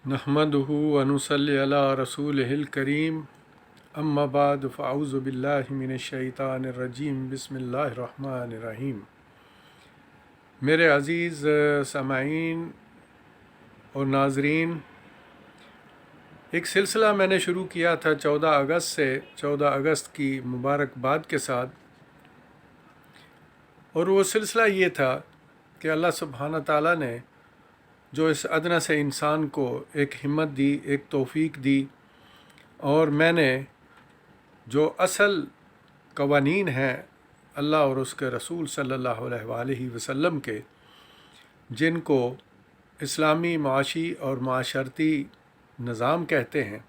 نحمدہ و نصلی علی رسولہ الکریم اما بعد فاعوذ باللہ من الشیطان الرجیم بسم اللہ الرحمن الرحیم۔ میرے عزیز سامعین اور ناظرین، ایک سلسلہ میں نے شروع کیا تھا 14 اگست کی مبارکباد کے ساتھ، اور وہ سلسلہ یہ تھا کہ اللہ سبحانہ تعالیٰ نے جو اس ادنیٰ سے انسان کو ایک ہمت دی، ایک توفیق دی، اور میں نے جو اصل قوانین ہیں اللہ اور اس کے رسول صلی اللہ علیہ وآلہ وسلم کے، جن کو اسلامی معاشی اور معاشرتی نظام کہتے ہیں،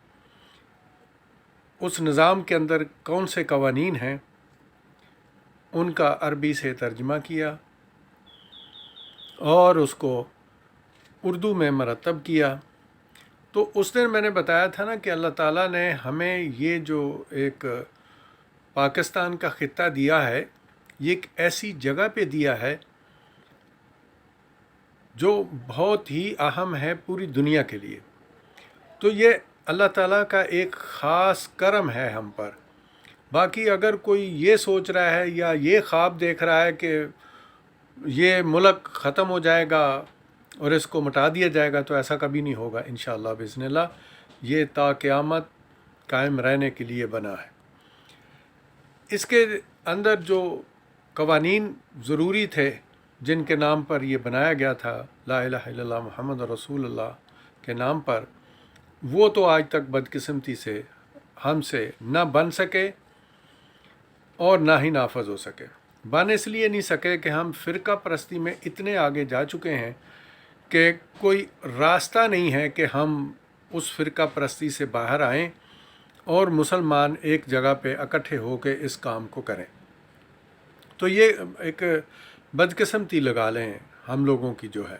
اس نظام کے اندر کون سے قوانین ہیں، ان کا عربی سے ترجمہ کیا اور اس کو اردو میں مرتب کیا۔ تو اس دن میں نے بتایا تھا نا کہ اللہ تعالیٰ نے ہمیں یہ جو ایک پاکستان کا خطہ دیا ہے، یہ ایک ایسی جگہ پہ دیا ہے جو بہت ہی اہم ہے پوری دنیا کے لیے۔ تو یہ اللہ تعالیٰ کا ایک خاص کرم ہے ہم پر۔ باقی اگر کوئی یہ سوچ رہا ہے یا یہ خواب دیکھ رہا ہے کہ یہ ملک ختم ہو جائے گا اور اس کو مٹا دیا جائے گا، تو ایسا کبھی نہیں ہوگا انشاءاللہ بإذن اللہ۔ یہ تا قیامت قائم رہنے کے لیے بنا ہے۔ اس کے اندر جو قوانین ضروری تھے جن کے نام پر یہ بنایا گیا تھا، لا الہ الا اللہ محمد رسول اللہ کے نام پر، وہ تو آج تک بدقسمتی سے ہم سے نہ بن سکے اور نہ ہی نافذ ہو سکے۔ بن اس لیے نہیں سکے کہ ہم فرقہ پرستی میں اتنے آگے جا چکے ہیں کہ کوئی راستہ نہیں ہے کہ ہم اس فرقہ پرستی سے باہر آئیں اور مسلمان ایک جگہ پہ اکٹھے ہو کے اس کام کو کریں۔ تو یہ ایک بدقسمتی لگا لیں ہم لوگوں کی جو ہے۔